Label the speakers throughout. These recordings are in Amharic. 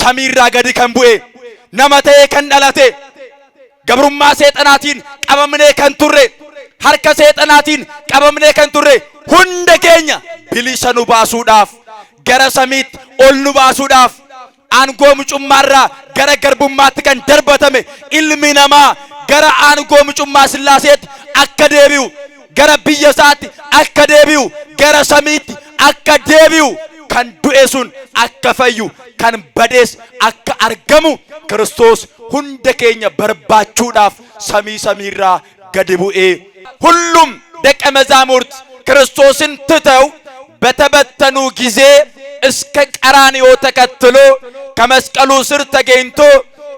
Speaker 1: samiirraa gadi kan bu'e nama ta'ee kan dhalate gabrummaa seexanaatiin qabamnee kan turre harka seexanaatiin qabamnee kan turre hunda keenya bilisa nu baasuudhaaf gara samiitti ol nu baasuudhaaf aangoo mucummaarraa gara garbummaatti kan darbatame ilmi namaa gara aangoo mucummaa Sillaaseetti akka deebi'u gara biyya isaatti akka deebi'u gara samiitti akka deebi'u kan du'e sun akka fayyu kan badees akka argamu Kiristoos hunda keenya barbaachuudhaaf samiirraa gadi bu'ee ሁሉም ደቀ መዛሙርት ክርስቶስን ትተው በተበተኑ ጊዜ እስከ ቀራንዮ ተከትሎ ከመስቀሉ ስር ተገኝቶ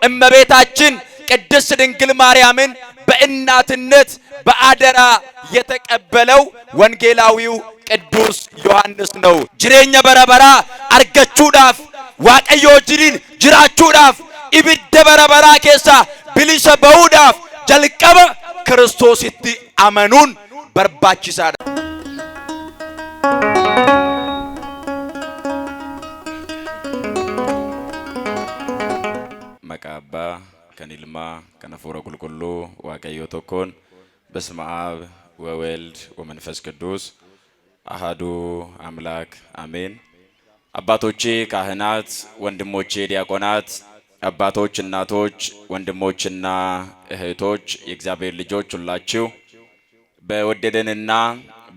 Speaker 1: እመቤታችን ቅድስት ድንግል ማርያምን በእናትነት በአደራ የተቀበለው ወንጌላዊው ቅዱስ ዮሐንስ ነው። ጅሬኛ በረበራ አርገቹዳፍ ዋቀዮ ጅሪን ጅራቹዳፍ ኢብደ በረበራ ኬሳ ብሊሰ በውዳፍ ጀልቀበ ክርስቶስ ይት አመኑን በርባቺሳዳ መቃባ ከኒልማ ከነፎረ ቁልቁሉ ዋቀዮ ተኮን በስመ አብ ወወልድ ወመንፈስ ቅዱስ አሃዱ አምላክ አሜን። አባቶቼ ካህናት፣ ወንድሞቼ ዲያቆናት፣ አባቶች እናቶች፣ ወንድሞችና እህቶች የእግዚአብሔር ልጆች ሁላችሁ በወደደንና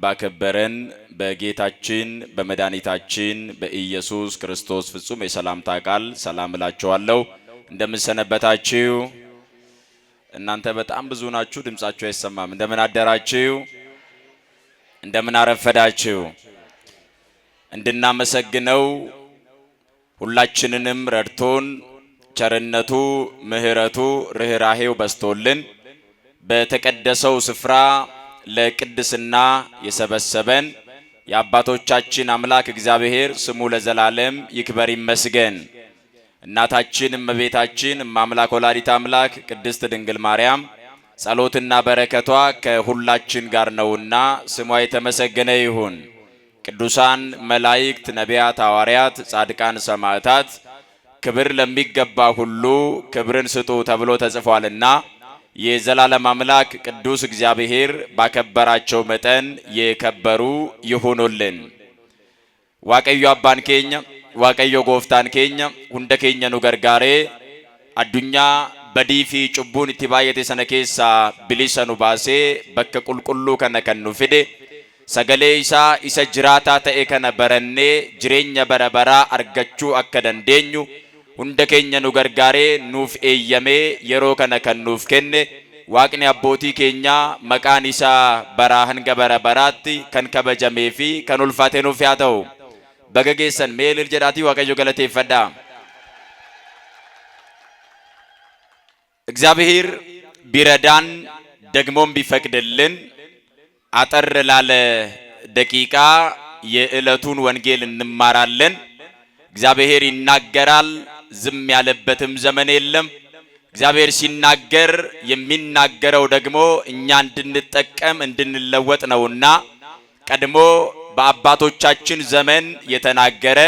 Speaker 1: ባከበረን በጌታችን በመድኃኒታችን በኢየሱስ ክርስቶስ ፍጹም የሰላምታ ቃል ሰላም እላችኋለሁ። እንደምን ሰነበታችሁ? እናንተ በጣም ብዙ ናችሁ፣ ድምጻችሁ አይሰማም። እንደምን አደራችሁ? እንደምን አረፈዳችሁ? እንድናመሰግነው ሁላችንንም ረድቶን ቸርነቱ ምህረቱ ርህራሄው በስቶልን በተቀደሰው ስፍራ ለቅድስና የሰበሰበን የአባቶቻችን አምላክ እግዚአብሔር ስሙ ለዘላለም ይክበር ይመስገን። እናታችን እመቤታችን እማምላክ ወላዲተ አምላክ ቅድስት ድንግል ማርያም ጸሎትና በረከቷ ከሁላችን ጋር ነውና ስሟ የተመሰገነ ይሁን። ቅዱሳን መላእክት፣ ነቢያት፣ ሐዋርያት፣ ጻድቃን፣ ሰማዕታት ክብር ለሚገባ ሁሉ ክብርን ስጡ ተብሎ ተጽፏልና የዘላለም አምላክ ቅዱስ እግዚአብሔር ባከበራቸው መጠን የከበሩ ይሁኑልን። ዋቀዮ አባን ኬኛ ዋቀዮ ጎፍታን ኬኛ ሁንደ ኬኛ ኑ ገርጋሬ አዱኛ በዲፊ ጩቡን ኢትባየቴ ሰነኬሳ ብሊሰኑ ባሴ በከ ቁልቁሉ ከነከኑ ፊዴ ሰገሌ ኢሳ ጅራታ ተኤ ከነ በረኔ ጅሬኛ በረበራ አርገቹ አከ ደንዴኙ ሁንደ ኬኛ ኑ ገርጋሬ ኑፍ ኤየሜ የሮ ከነ ከኑፍ ከነ ዋቅኒ አቦቲ ኬኛ መቃን ኢሳ በራህን ገበረበራቲ ከንከበጀሜፊ ከኑልፋቴ ኑፍ ያተው በገጌሰን ሜልል ጀዳቲ ዋቀዮ ገለቴ ፈዳ እግዚአብሔር ቢረዳን ደግሞም ቢፈቅድልን አጠር ላለ ደቂቃ የዕለቱን ወንጌል እንማራለን። እግዚአብሔር ይናገራል፣ ዝም ያለበትም ዘመን የለም። እግዚአብሔር ሲናገር የሚናገረው ደግሞ እኛ እንድንጠቀም እንድንለወጥ ነውና ቀድሞ በአባቶቻችን ዘመን የተናገረ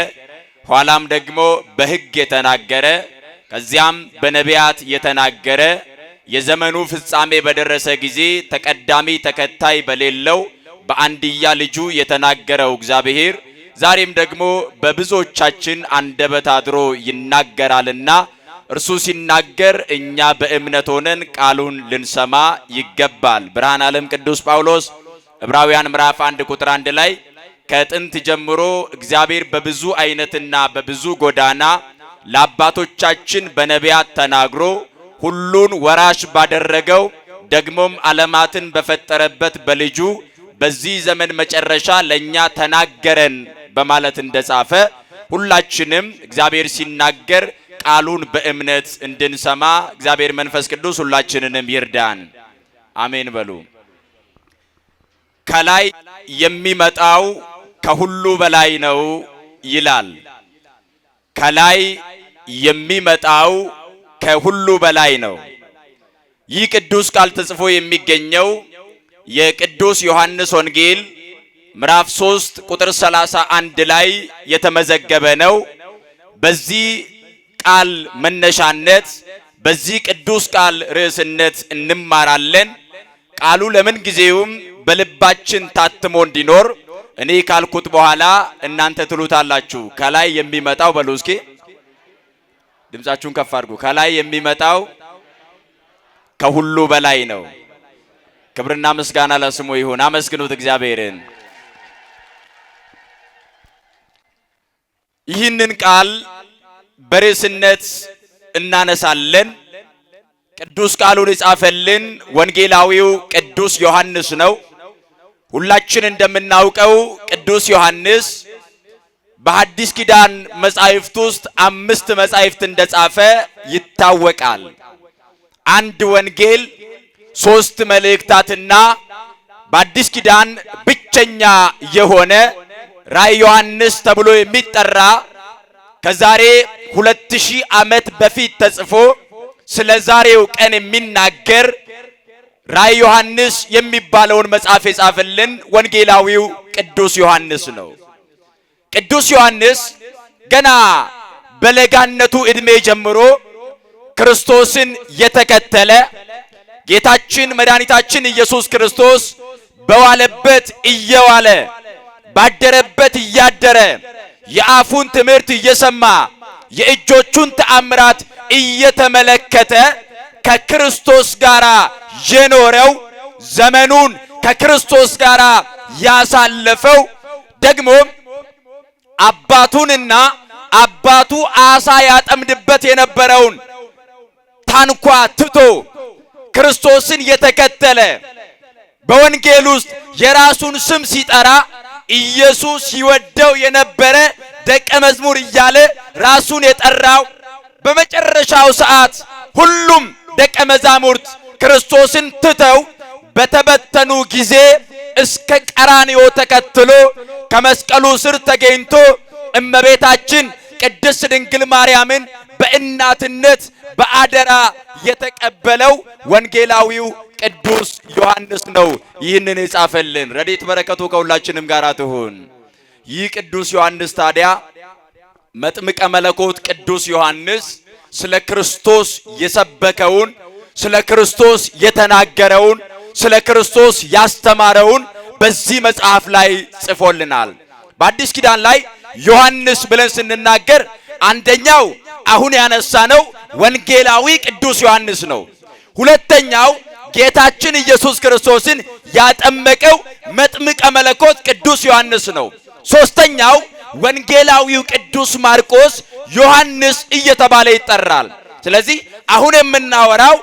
Speaker 1: ኋላም ደግሞ በሕግ የተናገረ ከዚያም በነቢያት የተናገረ የዘመኑ ፍጻሜ በደረሰ ጊዜ ተቀዳሚ ተከታይ በሌለው በአንድያ ልጁ የተናገረው እግዚአብሔር ዛሬም ደግሞ በብዙዎቻችን አንደበት አድሮ ይናገራልና እርሱ ሲናገር እኛ በእምነት ሆነን ቃሉን ልንሰማ ይገባል። ብርሃነ ዓለም ቅዱስ ጳውሎስ ዕብራውያን ምዕራፍ 1 ቁጥር 1 ላይ ከጥንት ጀምሮ እግዚአብሔር በብዙ አይነትና በብዙ ጎዳና ለአባቶቻችን በነቢያት ተናግሮ ሁሉን ወራሽ ባደረገው ደግሞም ዓለማትን በፈጠረበት በልጁ በዚህ ዘመን መጨረሻ ለኛ ተናገረን በማለት እንደጻፈ ሁላችንም እግዚአብሔር ሲናገር ቃሉን በእምነት እንድንሰማ እግዚአብሔር መንፈስ ቅዱስ ሁላችንንም ይርዳን። አሜን በሉ። ከላይ የሚመጣው ከሁሉ በላይ ነው ይላል። ከላይ የሚመጣው ከሁሉ በላይ ነው። ይህ ቅዱስ ቃል ተጽፎ የሚገኘው የቅዱስ ዮሐንስ ወንጌል ምዕራፍ 3 ቁጥር 31 ላይ የተመዘገበ ነው። በዚህ ቃል መነሻነት በዚህ ቅዱስ ቃል ርዕስነት እንማራለን። ቃሉ ለምን ጊዜውም በልባችን ታትሞ እንዲኖር እኔ ካልኩት በኋላ እናንተ ትሉታላችሁ። ከላይ የሚመጣው በሉ እስኪ ድምጻችሁን ከፍ አድርጉ። ከላይ የሚመጣው ከሁሉ በላይ ነው። ክብርና ምስጋና ለስሙ ይሁን። አመስግኑት እግዚአብሔርን። ይህንን ቃል በርዕስነት እናነሳለን። ቅዱስ ቃሉን የጻፈልን ወንጌላዊው ቅዱስ ዮሐንስ ነው። ሁላችን እንደምናውቀው ቅዱስ ዮሐንስ በሐዲስ ኪዳን መጻሕፍት ውስጥ 5 መጻሕፍት እንደጻፈ ይታወቃል። 1 ወንጌል፣ 3 መልእክታትና በአዲስ ኪዳን ብቸኛ የሆነ ራዕየ ዮሐንስ ተብሎ የሚጠራ ከዛሬ 2000 ዓመት በፊት ተጽፎ ስለ ዛሬው ቀን የሚናገር ራዕየ ዮሐንስ የሚባለውን መጽሐፍ የጻፈልን ወንጌላዊው ቅዱስ ዮሐንስ ነው። ቅዱስ ዮሐንስ ገና በለጋነቱ ዕድሜ ጀምሮ ክርስቶስን የተከተለ ጌታችን መድኃኒታችን ኢየሱስ ክርስቶስ በዋለበት እየዋለ ባደረበት እያደረ የአፉን ትምህርት እየሰማ የእጆቹን ተአምራት እየተመለከተ ከክርስቶስ ጋር የኖረው ዘመኑን ከክርስቶስ ጋር ያሳለፈው ደግሞ አባቱንና አባቱ አሳ ያጠምድበት የነበረውን ታንኳ ትቶ ክርስቶስን የተከተለ በወንጌል ውስጥ የራሱን ስም ሲጠራ ኢየሱስ ይወደው የነበረ ደቀ መዝሙር እያለ ራሱን የጠራው በመጨረሻው ሰዓት ሁሉም ደቀ መዛሙርት ክርስቶስን ትተው በተበተኑ ጊዜ እስከ ቀራንዮ ተከትሎ ከመስቀሉ ስር ተገኝቶ እመቤታችን ቅድስት ድንግል ማርያምን በእናትነት በአደራ የተቀበለው ወንጌላዊው ቅዱስ ዮሐንስ ነው። ይህንን የጻፈልን ረድኤት በረከቱ ከሁላችንም ጋር ትሁን። ይህ ቅዱስ ዮሐንስ ታዲያ መጥምቀ መለኮት ቅዱስ ዮሐንስ ስለ ክርስቶስ የሰበከውን፣ ስለ ክርስቶስ የተናገረውን፣ ስለ ክርስቶስ ያስተማረውን በዚህ መጽሐፍ ላይ ጽፎልናል። በአዲስ ኪዳን ላይ ዮሐንስ ብለን ስንናገር አንደኛው አሁን ያነሳነው ወንጌላዊ ቅዱስ ዮሐንስ ነው። ሁለተኛው ጌታችን ኢየሱስ ክርስቶስን ያጠመቀው መጥምቀ መለኮት ቅዱስ ዮሐንስ ነው። ሶስተኛው ወንጌላዊው ቅዱስ ማርቆስ ዮሐንስ እየተባለ ይጠራል። ስለዚህ አሁን የምናወራው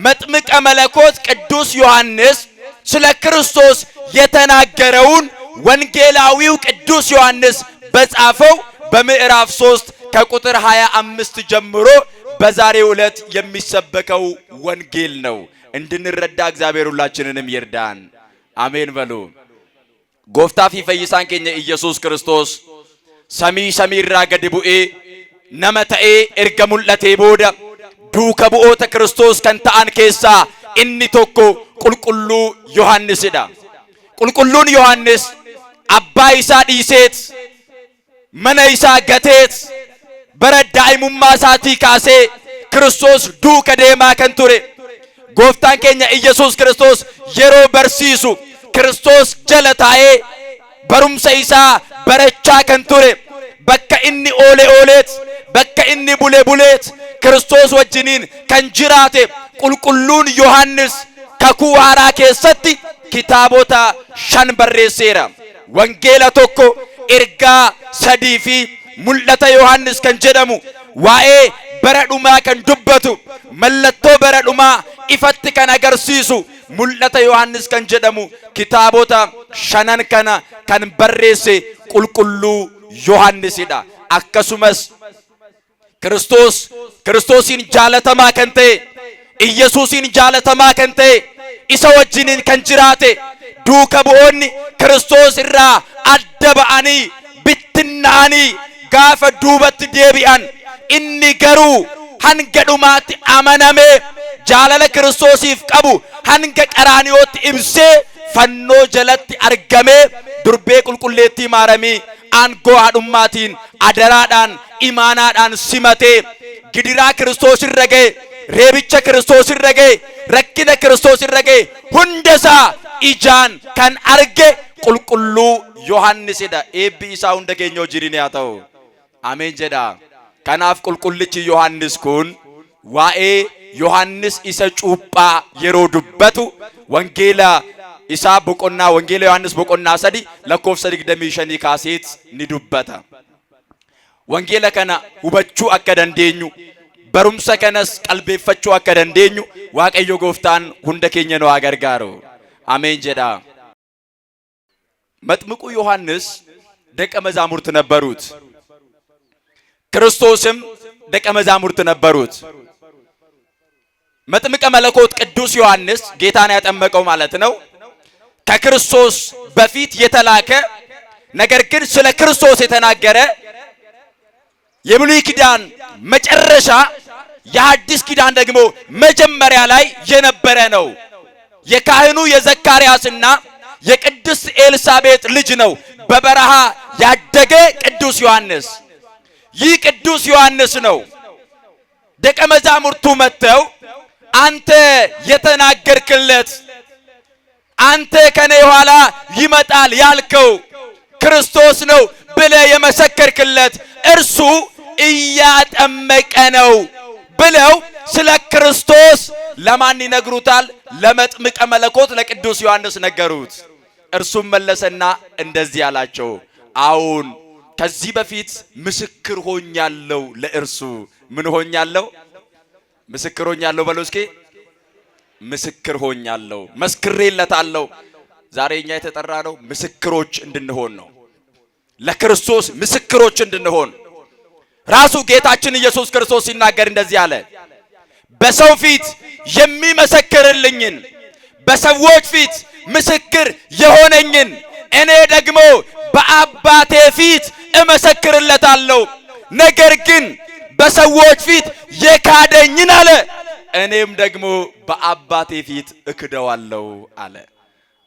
Speaker 1: መጥምቀ መለኮት ቅዱስ ዮሐንስ ስለ ክርስቶስ የተናገረውን ወንጌላዊው ቅዱስ ዮሐንስ በጻፈው በምዕራፍ 3 ከቁጥር 25 ጀምሮ በዛሬው ዕለት የሚሰበከው ወንጌል ነው። እንድንረዳ እግዚአብሔር ሁላችንንም ይርዳን። አሜን በሉ። ጎፍታፊ ፈይሳን ኬኛ ኢየሱስ ክርስቶስ ሰሚ ሰሚራ ገድ ቡኤ ነመተኤ ኤርገ ሙል'ቴ ቦደ ዱከ ቡኦተ ክርስቶስ ከንተአን ኬሳ ኢኒ ቶኮ ቁልቁሉ ዮሐንስዳ። ቁልቁሉን ዮሐንስ አባ ኢሳ ዲሴት መነ ኢሳ ገቴት በረዳይሙማ ሳቲ ካሴ ክርስቶስ ዱከ ዴማ ከንቱሬ ጎፍታን ኬኛ ኢየሱስ ክርስቶስ የሮ በርሲሱ ክርስቶስ ጀለታዬ በሩምሰ ኢሳ በረቻ ከንቱሬ በከ ኢኒ ኦሌ ኦሌት በከ ኢኒ ቡሌ ቡሌት ክርስቶስ ወጅኒን ከንጅራቴ ቁልቁሉን ዮሐንስ ከኩዋራ ኬሰቲ ኪታቦታ ሸን በሬሴራ ወንጌላ ቶኮ ኤርጋ ሰዲፊ ሙል'ተ ዮሐንስ ከንጀደሙ ዋኤ በረዱማ ከንዱበቱ መለቶ በረዱማ ኢፈት ከነገርሲሱ ሙል'ተ ዮሐንስ ከንጀደሙ ኪታቦታ ሸነን ከነ ከን በሬሴ ቁልቁሉ ዮሐንስዳ። አከሱመስ ክርስቶስን ጃለተማ ከንቴ ኢየሱስን ጃለተማ ከንቴ ኢሳ ወጅኒን ከንጅራቴ ዱከ ቡኦኒ ክርስቶስ ኢራ አደበአኒ ብትናኒ ጋፈ ዱበት ዴቢአን ኢኒ ገሩ hangadhumaatti amaname jaalala Kiristoosiif qabu hanga qaraaniyootti ibsee fannoo jalatti argame durbee qulqulleettii maaramii aangoo haadhummaatiin adaraadhaan imaanaadhaan simatee gidiraa Kiristoos irra ga'e, reebicha Kiristoos irra ga'e, rakkina Kiristoos irra ga'e hundasaa ijaan kan arge qulqulluu Yohannisidha. Eebbi isaa hunda keenya wajjin haa ta'u. Ameen jedha. Kanaaf qulqullichi Yohannis kun waa'ee Yohannis isa cuuphaa yeroo dubbatu wangeela isaa boqonnaa wangeela Yohannis boqonnaa 3 lakkoofsa 25 kaaseet ni dubbata. Wangeela kana hubachuu akka dandeenyu, barumsa kanas qalbeeffachuu akka dandeenyu Waaqayyo Gooftaan hunda keenya nu haa gargaaru. Ameen jedha. መጥምቁ ዮሐንስ ደቀ መዛሙርት ነበሩት። ክርስቶስም ደቀ መዛሙርት ነበሩት። መጥምቀ መለኮት ቅዱስ ዮሐንስ ጌታን ያጠመቀው ማለት ነው ከክርስቶስ በፊት የተላከ ነገር ግን ስለ ክርስቶስ የተናገረ የብሉይ ኪዳን መጨረሻ የሐዲስ ኪዳን ደግሞ መጀመሪያ ላይ የነበረ ነው። የካህኑ የዘካርያስና የቅድስት ኤልሳቤጥ ልጅ ነው በበረሃ ያደገ ቅዱስ ዮሐንስ። ይህ ቅዱስ ዮሐንስ ነው ደቀ መዛሙርቱ መጥተው አንተ የተናገርክለት አንተ ከኔ ኋላ ይመጣል ያልከው ክርስቶስ ነው ብለህ የመሰከርክለት እርሱ እያጠመቀ ነው ብለው ስለ ክርስቶስ ለማን ይነግሩታል? ለመጥምቀ መለኮት ለቅዱስ ዮሐንስ ነገሩት። እርሱም መለሰና እንደዚህ አላቸው፣ አሁን ከዚህ በፊት ምስክር ሆኛለሁ ለእርሱ። ምን ሆኛለሁ? ምስክር ሆኛለሁ በሉ እስኪ። ምስክር ሆኛለሁ፣ መስክሬለታለሁ። ዛሬ እኛ የተጠራ ነው ምስክሮች እንድንሆን ነው። ለክርስቶስ ምስክሮች እንድንሆን ራሱ ጌታችን ኢየሱስ ክርስቶስ ሲናገር እንደዚህ አለ፣ በሰው ፊት የሚመሰክርልኝን በሰዎች ፊት ምስክር የሆነኝን እኔ ደግሞ በአባቴ ፊት እመሰክርለታለሁ። ነገር ግን በሰዎች ፊት የካደኝን አለ እኔም ደግሞ በአባቴ ፊት እክደዋለሁ አለ።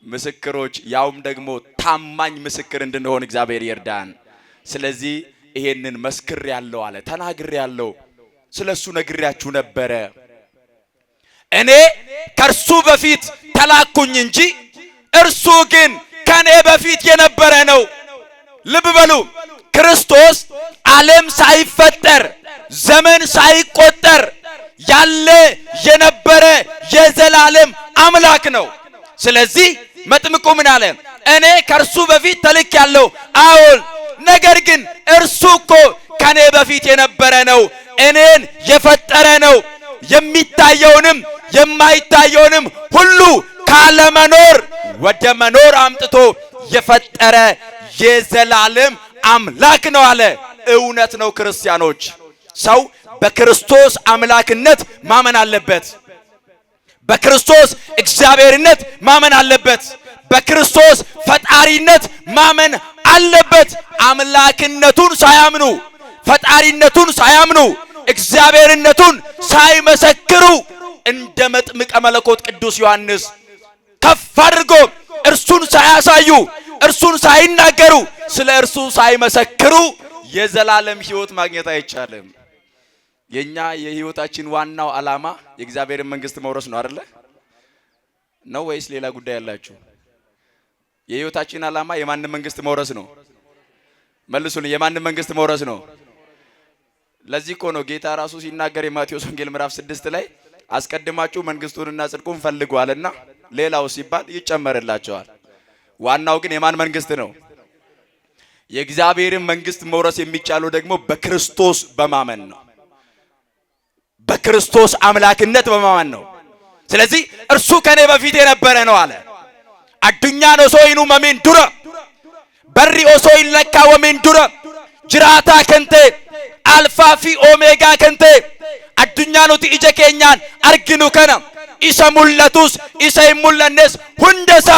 Speaker 1: ምስክሮች ያውም ደግሞ ታማኝ ምስክር እንድንሆን እግዚአብሔር ይርዳን። ስለዚህ ይሄንን መስክር ያለው አለ፣ ተናግር ያለው ስለሱ ነግሬያችሁ ነበረ። እኔ ከርሱ በፊት ተላኩኝ እንጂ እርሱ ግን ከኔ በፊት የነበረ ነው። ልብ በሉ፣ ክርስቶስ ዓለም ሳይፈጠር ዘመን ሳይቆጠር ያለ የነበረ የዘላለም አምላክ ነው። ስለዚህ መጥምቁ ምን አለ? እኔ ከርሱ በፊት ተልክ ያለው አሁን፣ ነገር ግን እርሱ እኮ ከኔ በፊት የነበረ ነው፣ እኔን የፈጠረ ነው። የሚታየውንም የማይታየውንም ሁሉ ካለመኖር ወደ መኖር አምጥቶ የፈጠረ የዘላለም አምላክ ነው አለ። እውነት ነው ክርስቲያኖች፣ ሰው በክርስቶስ አምላክነት ማመን አለበት። በክርስቶስ እግዚአብሔርነት ማመን አለበት። በክርስቶስ ፈጣሪነት ማመን አለበት። አምላክነቱን ሳያምኑ፣ ፈጣሪነቱን ሳያምኑ፣ እግዚአብሔርነቱን ሳይመሰክሩ እንደ መጥምቀ መለኮት ቅዱስ ዮሐንስ ከፍ አድርጎ እርሱን ሳያሳዩ፣ እርሱን ሳይናገሩ፣ ስለ እርሱ ሳይመሰክሩ የዘላለም ሕይወት ማግኘት አይቻልም። የኛ የሕይወታችን ዋናው ዓላማ የእግዚአብሔርን መንግስት መውረስ ነው አይደለ? ነው ወይስ ሌላ ጉዳይ ያላችሁ? የሕይወታችን ዓላማ የማንን መንግስት መውረስ ነው? መልሱልኝ። የማንን መንግስት መውረስ ነው? ለዚህ እኮ ነው ጌታ ራሱ ሲናገር የማቴዎስ ወንጌል ምዕራፍ 6 ላይ አስቀድማችሁ መንግስቱንና ጽድቁን ፈልጉ አለና ሌላው ሲባል ይጨመርላችኋል። ዋናው ግን የማን መንግስት ነው? የእግዚአብሔርን መንግስት መውረስ የሚቻለው ደግሞ በክርስቶስ በማመን ነው። በክርስቶስ አምላክነት በማመን ነው። ስለዚህ እርሱ ከኔ በፊት የነበረ ነው አለ። አዱኛ ነው ሶይኑ መሚን ዱረ በሪ ኦሶይ ለካ ወሚን ዱረ ጅራታ ከንቴ አልፋ ፊ ኦሜጋ ከንቴ አዱኛ ነው ቲጀ ኬኛን አርግኑ ከና ኢሳ ሙለቱስ ኢሳ ሙለነስ ሁንደሳ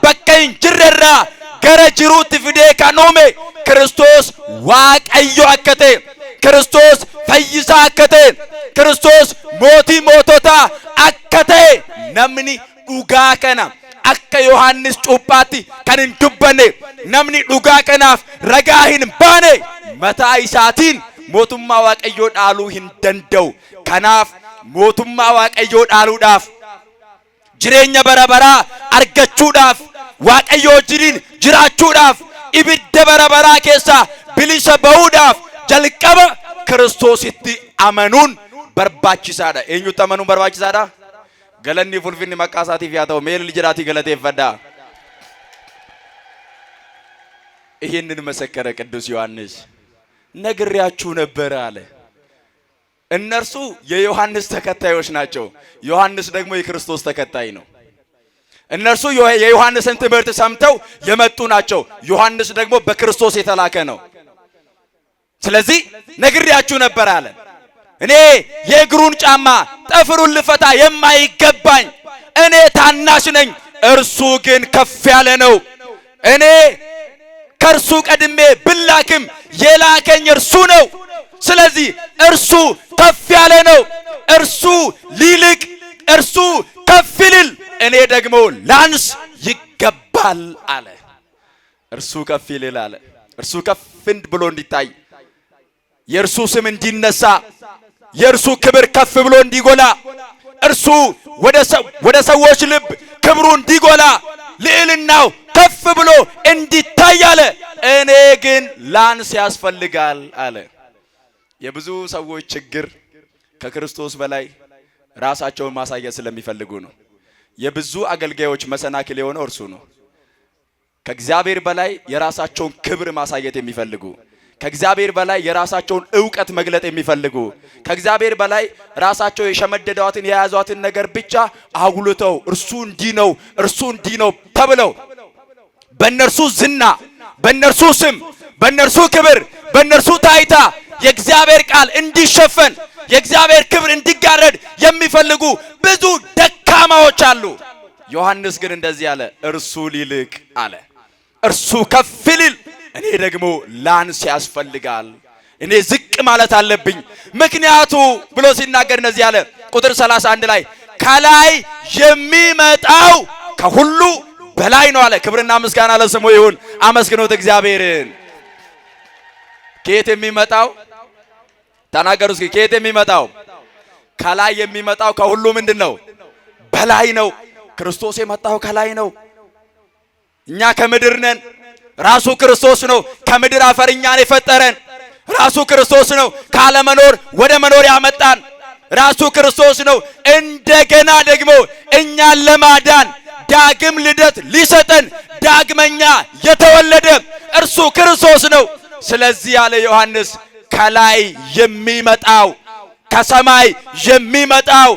Speaker 1: በከኝ ጅረራ ገረ ጅሩት ፍዴ ካኖሜ ክርስቶስ ዋቀዮ አከቴ ክርስቶስ ፈይሳ አከቴ ክርስቶስ ሞቲ ሞቶታ አከቴ ነምኒ ዱጋ ከና akka ዮሐንስ ጩጳቲ ከንን ዱበኔ ነምኒ ዱጋ ከናፍ ረጋሂን ባኔ መታ ኢሳቲን mootummaa waaqayyoo dhaaluu hin danda'u. Kanaaf mootummaa waaqayyoo dhaaluudhaaf jireenya bara baraa argachuudhaaf waaqayyoo wajjin jiraachuudhaaf ibidda bara baraa keessaa bilisa ba'uudhaaf jalqaba Kiristoositti amanuun barbaachisaadha. Eenyutti amanuun barbaachisaadha? Galanni fulfinni maqaa isaatiif yaa ta'u. Mee jiraatii galateeffadhaa. ይህንን መሰከረ ቅዱስ ዮሐንስ። ነግሬያችሁ ነበር አለ። እነርሱ የዮሐንስ ተከታዮች ናቸው። ዮሐንስ ደግሞ የክርስቶስ ተከታይ ነው። እነርሱ የዮሐንስን ትምህርት ሰምተው የመጡ ናቸው። ዮሐንስ ደግሞ በክርስቶስ የተላከ ነው። ስለዚህ ነግሬያችሁ ነበር አለ። እኔ የእግሩን ጫማ ጠፍሩን ልፈታ የማይገባኝ እኔ ታናሽ ነኝ፣ እርሱ ግን ከፍ ያለ ነው። እኔ ከእርሱ ቀድሜ ብላክም የላከኝ እርሱ ነው። ስለዚህ እርሱ ከፍ ያለ ነው። እርሱ ሊልቅ፣ እርሱ ከፍ ይልል፣ እኔ ደግሞ ላንስ ይገባል አለ። እርሱ ከፍ ይልል አለ። እርሱ ከፍ ብሎ እንዲታይ፣ የእርሱ ስም እንዲነሳ፣ የእርሱ ክብር ከፍ ብሎ እንዲጎላ፣ እርሱ ወደ ሰዎች ልብ ክብሩ እንዲጎላ፣ ልዕልናው ከፍ ብሎ እንዲታይ አለ። እኔ ግን ላንስ ያስፈልጋል አለ። የብዙ ሰዎች ችግር ከክርስቶስ በላይ ራሳቸውን ማሳየት ስለሚፈልጉ ነው። የብዙ አገልጋዮች መሰናክል የሆነው እርሱ ነው። ከእግዚአብሔር በላይ የራሳቸውን ክብር ማሳየት የሚፈልጉ፣ ከእግዚአብሔር በላይ የራሳቸውን ዕውቀት መግለጥ የሚፈልጉ፣ ከእግዚአብሔር በላይ ራሳቸው የሸመደዷትን የያዟትን ነገር ብቻ አጉልተው እርሱ እንዲህ ነው፣ እርሱ እንዲህ ነው ተብለው በእነርሱ ዝና፣ በእነርሱ ስም፣ በእነርሱ ክብር፣ በእነርሱ ታይታ የእግዚአብሔር ቃል እንዲሸፈን፣ የእግዚአብሔር ክብር እንዲጋረድ የሚፈልጉ ብዙ ደካማዎች አሉ። ዮሐንስ ግን እንደዚህ አለ፣ እርሱ ሊልቅ አለ። እርሱ ከፍ ሊል፣ እኔ ደግሞ ላንስ ያስፈልጋል። እኔ ዝቅ ማለት አለብኝ። ምክንያቱ ብሎ ሲናገር እንደዚህ አለ። ቁጥር 31 ላይ ከላይ የሚመጣው ከሁሉ በላይ ነው አለ። ክብርና ምስጋና ለስሙ ይሁን። አመስግኑት እግዚአብሔርን። ከየት የሚመጣው? ተናገሩ እስኪ። ከየት የሚመጣው? ከላይ የሚመጣው ከሁሉ ምንድነው? በላይ ነው። ክርስቶስ የመጣው ከላይ ነው። እኛ ከምድር ነን። ራሱ ክርስቶስ ነው ከምድር አፈር እኛን የፈጠረን። ራሱ ክርስቶስ ነው ካለመኖር ወደ መኖር ያመጣን። ራሱ ክርስቶስ ነው እንደገና ደግሞ እኛን ለማዳን ዳግም ልደት ሊሰጠን ዳግመኛ የተወለደ እርሱ ክርስቶስ ነው። ስለዚህ ያለ ዮሐንስ ከላይ የሚመጣው፣ ከሰማይ የሚመጣው፣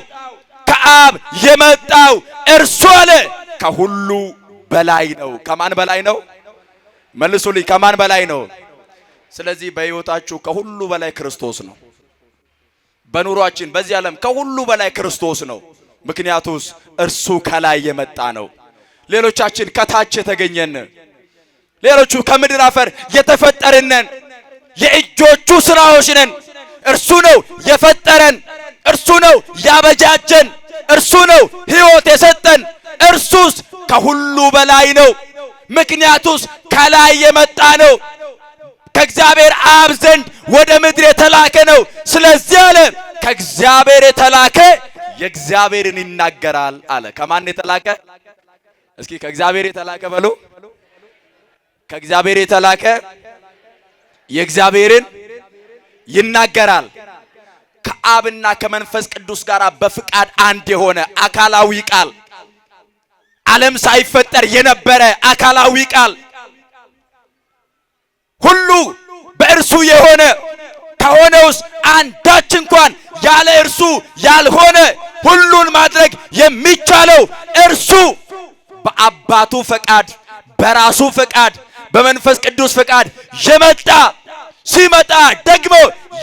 Speaker 1: ከአብ የመጣው እርሱ አለ ከሁሉ በላይ ነው። ከማን በላይ ነው? መልሱልኝ። ከማን በላይ ነው? ስለዚህ በሕይወታችሁ ከሁሉ በላይ ክርስቶስ ነው። በኑሯችን በዚህ ዓለም ከሁሉ በላይ ክርስቶስ ነው። ምክንያቱስ እርሱ ከላይ የመጣ ነው። ሌሎቻችን ከታች የተገኘን፣ ሌሎቹ ከምድር አፈር የተፈጠርነን የእጆቹ ስራዎች ነን። እርሱ ነው የፈጠረን፣ እርሱ ነው ያበጃጀን፣ እርሱ ነው ሕይወት የሰጠን። እርሱስ ከሁሉ በላይ ነው። ምክንያቱስ ከላይ የመጣ ነው። ከእግዚአብሔር አብ ዘንድ ወደ ምድር የተላከ ነው። ስለዚህ አለ ከእግዚአብሔር የተላከ የእግዚአብሔርን ይናገራል አለ። ከማን የተላከ? እስኪ ከእግዚአብሔር የተላከ በሉ። ከእግዚአብሔር የተላከ የእግዚአብሔርን ይናገራል። ከአብና ከመንፈስ ቅዱስ ጋር በፍቃድ አንድ የሆነ አካላዊ ቃል፣ ዓለም ሳይፈጠር የነበረ አካላዊ ቃል፣ ሁሉ በእርሱ የሆነ ከሆነውስ አንዳች እንኳን ያለ እርሱ ያልሆነ፣ ሁሉን ማድረግ የሚቻለው እርሱ በአባቱ ፈቃድ፣ በራሱ ፈቃድ፣ በመንፈስ ቅዱስ ፈቃድ የመጣ ሲመጣ ደግሞ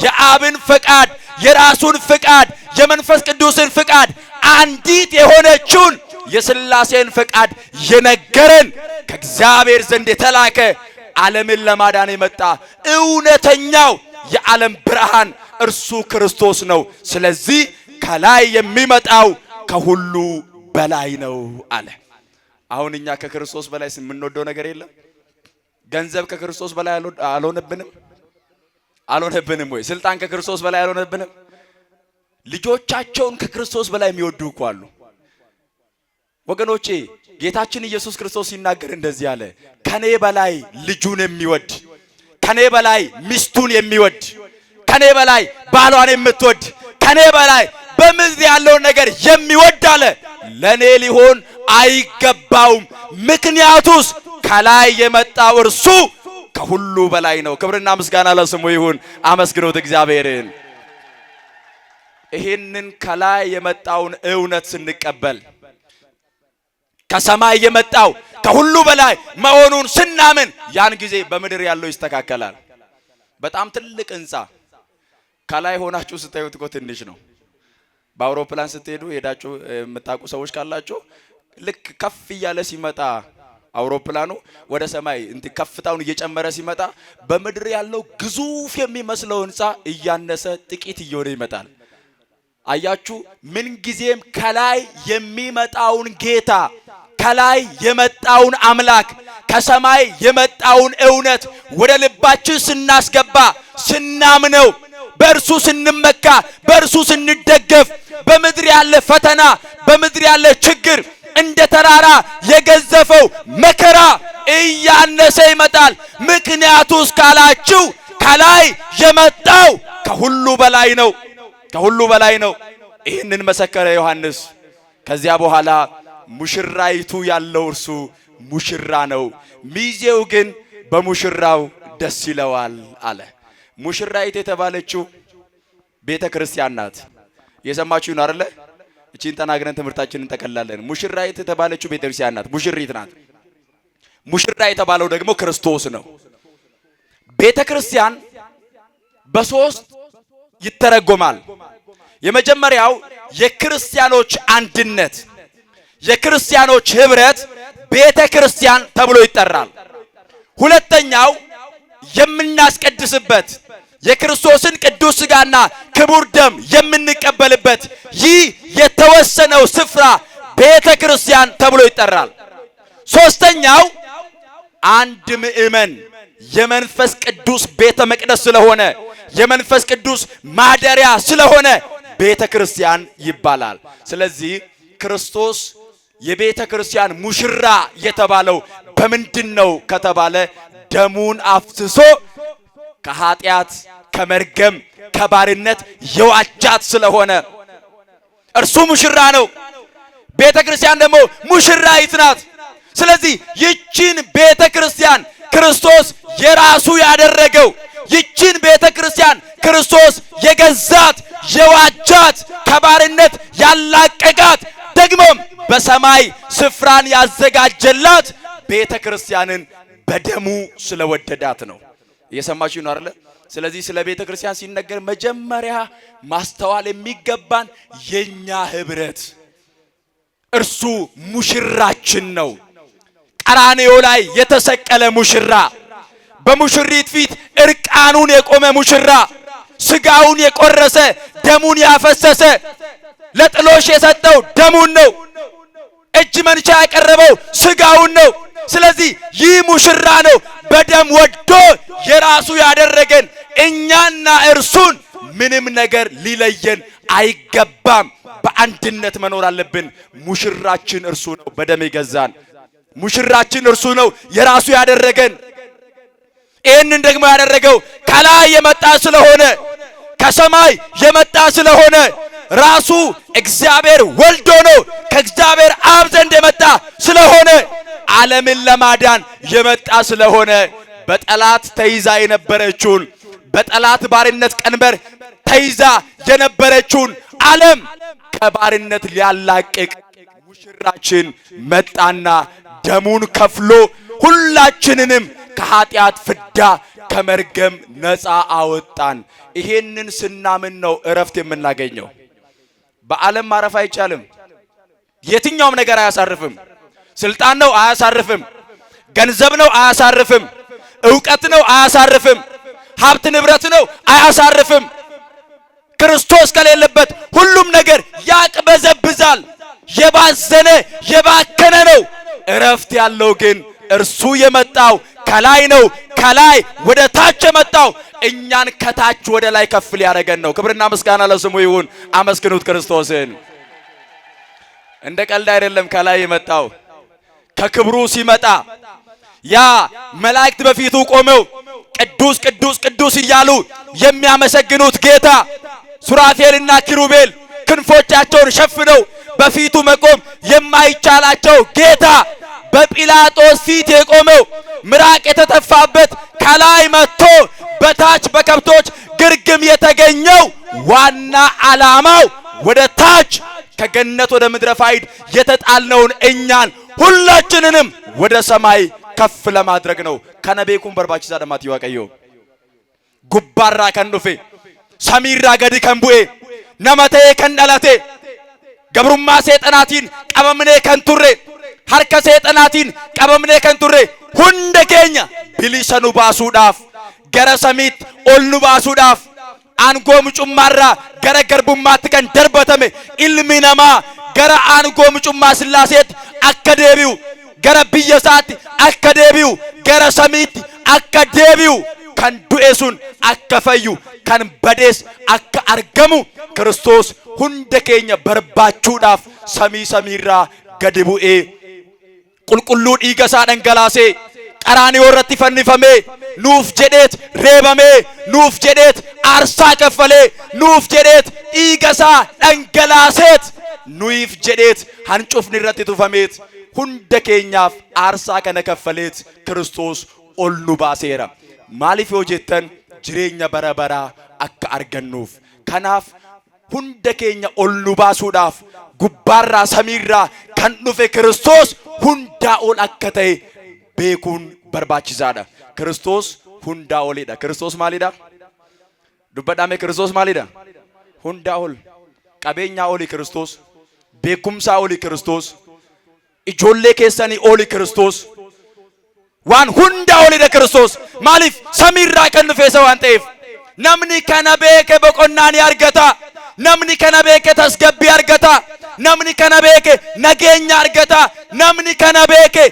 Speaker 1: የአብን ፈቃድ፣ የራሱን ፈቃድ፣ የመንፈስ ቅዱስን ፈቃድ፣ አንዲት የሆነችውን የሥላሴን ፈቃድ የነገረን ከእግዚአብሔር ዘንድ የተላከ ዓለምን ለማዳን የመጣ እውነተኛው የዓለም ብርሃን እርሱ ክርስቶስ ነው። ስለዚህ ከላይ የሚመጣው ከሁሉ በላይ ነው አለ። አሁን እኛ ከክርስቶስ በላይ የምንወደው ነገር የለም። ገንዘብ ከክርስቶስ በላይ አልሆነብንም። አልሆነብንም ወይ? ስልጣን ከክርስቶስ በላይ አልሆነብንም? ልጆቻቸውን ከክርስቶስ በላይ የሚወዱ እኮ አሉ ወገኖቼ። ጌታችን ኢየሱስ ክርስቶስ ሲናገር እንደዚህ አለ፣ ከኔ በላይ ልጁን የሚወድ፣ ከኔ በላይ ሚስቱን የሚወድ፣ ከኔ በላይ ባሏን የምትወድ፣ ከኔ በላይ በምድር ያለውን ነገር የሚወድ አለ ለኔ ሊሆን አይገባውም። ምክንያቱስ ከላይ የመጣው እርሱ ከሁሉ በላይ ነው። ክብርና ምስጋና ለስሙ ይሁን። አመስግኑት እግዚአብሔርን። ይሄንን ከላይ የመጣውን እውነት ስንቀበል ከሰማይ የመጣው ከሁሉ በላይ መሆኑን ስናምን ያን ጊዜ በምድር ያለው ይስተካከላል። በጣም ትልቅ ህንጻ ከላይ ሆናችሁ ስታዩት እኮ ትንሽ ነው። በአውሮፕላን ስትሄዱ ሄዳችሁ የምታውቁ ሰዎች ካላችሁ ልክ ከፍ እያለ ሲመጣ አውሮፕላኑ ወደ ሰማይ ከፍታውን እየጨመረ ሲመጣ በምድር ያለው ግዙፍ የሚመስለው ህንጻ እያነሰ ጥቂት እየሆነ ይመጣል። አያችሁ፣ ምን ጊዜም ከላይ የሚመጣውን ጌታ፣ ከላይ የመጣውን አምላክ፣ ከሰማይ የመጣውን እውነት ወደ ልባችን ስናስገባ፣ ስናምነው፣ በእርሱ ስንመካ፣ በእርሱ ስንደገፍ በምድር ያለ ፈተና፣ በምድር ያለ ችግር እንደ ተራራ የገዘፈው መከራ እያነሰ ይመጣል። ምክንያቱስ ካላችሁ ከላይ የመጣው ከሁሉ በላይ ነው፣ ከሁሉ በላይ ነው። ይህንን መሰከረ ዮሐንስ። ከዚያ በኋላ ሙሽራይቱ ያለው እርሱ ሙሽራ ነው፣ ሚዜው ግን በሙሽራው ደስ ይለዋል አለ። ሙሽራይት የተባለችው ቤተ ክርስቲያን ናት። የሰማችሁ ነው አይደለ? እቺን ተናግረን ትምህርታችንን እንጠቀላለን። ሙሽራይት የተባለችው ቤተ ክርስቲያን ናት፣ ሙሽሪት ናት። ሙሽራ የተባለው ደግሞ ክርስቶስ ነው። ቤተ ክርስቲያን በሶስት ይተረጎማል። የመጀመሪያው የክርስቲያኖች አንድነት፣ የክርስቲያኖች ህብረት ቤተ ክርስቲያን ተብሎ ይጠራል። ሁለተኛው የምናስቀድስበት የክርስቶስን ቅዱስ ሥጋና ክቡር ደም የምንቀበልበት ይህ የተወሰነው ስፍራ ቤተ ክርስቲያን ተብሎ ይጠራል። ሶስተኛው አንድ ምእመን የመንፈስ ቅዱስ ቤተ መቅደስ ስለሆነ፣ የመንፈስ ቅዱስ ማደሪያ ስለሆነ ቤተ ክርስቲያን ይባላል። ስለዚህ ክርስቶስ የቤተ ክርስቲያን ሙሽራ የተባለው በምንድነው ከተባለ ደሙን አፍስሶ ከኃጢአት ከመርገም ከባርነት የዋጃት ስለሆነ እርሱ ሙሽራ ነው። ቤተ ክርስቲያን ደግሞ ሙሽራይት ናት። ስለዚህ ይቺን ቤተ ክርስቲያን ክርስቶስ የራሱ ያደረገው፣ ይቺን ቤተ ክርስቲያን ክርስቶስ የገዛት የዋጃት፣ ከባርነት ያላቀቃት፣ ደግሞም በሰማይ ስፍራን ያዘጋጀላት ቤተ ክርስቲያንን በደሙ ስለወደዳት ነው። እየሰማችሁ ነው አይደል? ስለዚህ ስለ ቤተ ክርስቲያን ሲነገር መጀመሪያ ማስተዋል የሚገባን የኛ ህብረት እርሱ ሙሽራችን ነው። ቀራንዮ ላይ የተሰቀለ ሙሽራ፣ በሙሽሪት ፊት እርቃኑን የቆመ ሙሽራ፣ ስጋውን የቆረሰ ደሙን ያፈሰሰ፣ ለጥሎሽ የሰጠው ደሙን ነው። እጅ መንሻ ያቀረበው ስጋውን ነው። ስለዚህ ይህ ሙሽራ ነው በደም ወዶ የራሱ ያደረገን። እኛና እርሱን ምንም ነገር ሊለየን አይገባም። በአንድነት መኖር አለብን። ሙሽራችን እርሱ ነው፣ በደም የገዛን ሙሽራችን እርሱ ነው፣ የራሱ ያደረገን። ይህንን ደግሞ ያደረገው ከላይ የመጣ ስለሆነ፣ ከሰማይ የመጣ ስለሆነ፣ ራሱ እግዚአብሔር ወልዶ ነው ከእግዚአብሔር አብ ዘንድ የመጣ ስለሆነ፣ ዓለምን ለማዳን የመጣ ስለሆነ፣ በጠላት ተይዛ የነበረችውን፣ በጠላት ባርነት ቀንበር ተይዛ የነበረችውን ዓለም ከባርነት ሊያላቅቅ ሙሽራችን መጣና ደሙን ከፍሎ ሁላችንንም ከኃጢአት ፍዳ ከመርገም ነፃ አወጣን። ይሄንን ስናምን ነው እረፍት የምናገኘው። በዓለም ማረፍ አይቻልም። የትኛውም ነገር አያሳርፍም። ስልጣን ነው አያሳርፍም። ገንዘብ ነው አያሳርፍም። ዕውቀት ነው አያሳርፍም። ሀብት ንብረት ነው አያሳርፍም። ክርስቶስ ከሌለበት ሁሉም ነገር ያቅበዘብዛል። የባዘነ የባከነ ነው። እረፍት ያለው ግን እርሱ የመጣው ከላይ ነው። ከላይ ወደ ታች የመጣው እኛን ከታች ወደ ላይ ከፍ ሊያደርገን ነው። ክብርና ምስጋና ለስሙ ይሁን። አመስግኑት ክርስቶስን። እንደ ቀልድ አይደለም ከላይ የመጣው። ከክብሩ ሲመጣ ያ መላእክት በፊቱ ቆመው ቅዱስ ቅዱስ ቅዱስ እያሉ የሚያመሰግኑት ጌታ ሱራፌልና ኪሩቤል ክንፎቻቸውን ሸፍነው በፊቱ መቆም የማይቻላቸው ጌታ በጲላጦስ ፊት የቆመው ምራቅ የተተፋበት ከላይ መጥቶ በታች በከብቶች ግርግም የተገኘው ዋና ዓላማው ወደ ታች ከገነት ወደ ምድረ ፋይድ የተጣልነውን እኛን ሁላችንንም ወደ ሰማይ ከፍ ለማድረግ ነው። ከነቤኩን በርባቺሳ ደማት ይዋቀዮ ጉባራ ከንዱፌ ሰሚራ ገዲ ከንቡኤ ነመቴ ከንደለቴ ገብሩማ ሰይጣናቲን ቀበምኔ ከንቱሬ harka seexanaatiin qabamnee kan turre hunda keenya bilisa nu baasuudhaaf gara samiitti ol nu baasuudhaaf aangoo mucummaarraa gara garbummaatti kan darbatame ilmi namaa gara aangoo mucummaa Sillaaseetti akka deebi'u gara biyya isaatti akka deebi'u gara samiitti akka deebi'u kan du'e sun akka fayyu kan badees akka argamu Kiristoos hunda keenya barbaachuudhaaf samii samiirraa gadi bu'ee qulqulluu dhiiga isaa dhangalaasee qaraanii irratti fannifamee nuuf jedheet reebamee nuuf jedheet aarsaa kaffalee nuuf jedheet dhiiga isaa dhangalaaseet nuuf jedheet hancufni irratti tufameet hunda keenyaaf aarsaa kana kaffaleet Kiristoos ol nu baaseera. Maaliif yoo jettan jireenya bara baraa akka argannuuf. Kanaaf hunda keenya ol nu baasuudhaaf gubbaarraa samiirraa kan dhufe Kiristoos hundaa ol akka ta'e beekuun barbaachisaadha. Kiristoos hundaa olidha. Kiristoos maalidha? Dubbadhaame Kiristoos maalidha? Hundaa ol. Qabeenyaa oli Kiristoos. Beekumsaa oli Kiristoos. Ijoollee keessanii oli Kiristoos. Waan hundaa olidha Kiristoos. Maaliif? Samiirraa kan dhufe isa waan ta'eef. Namni kana beeke boqonnaa ni argata. Namni kana beeke tasgabbii argata. Namni kana beeke nageenya argata. Namni kana beeke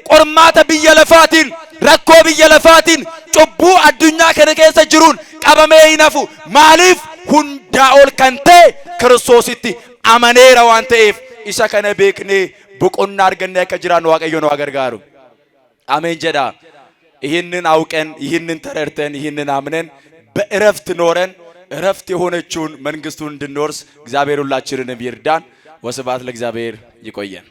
Speaker 1: qormaata biyya lafaatiin rakkoo biyya lafaatiin cubbuu addunyaa kana keessa jiruun qabamee hin hafu. Maaliif? Hundaa ol kan ta'e Kiristoositti amaneera waan ta'eef isa kana beeknee boqonnaa argannee akka jiraannu Waaqayyo nu gargaaru. Ameen jedha. ይህንን አውቀን ይህንን ተረድተን ይህንን አምነን በእረፍት ኖረን እረፍት የሆነችውን መንግስቱን እንድንወርስ እግዚአብሔር ሁላችንንም ይርዳን። ወስብሐት ለእግዚአብሔር። ይቆየን።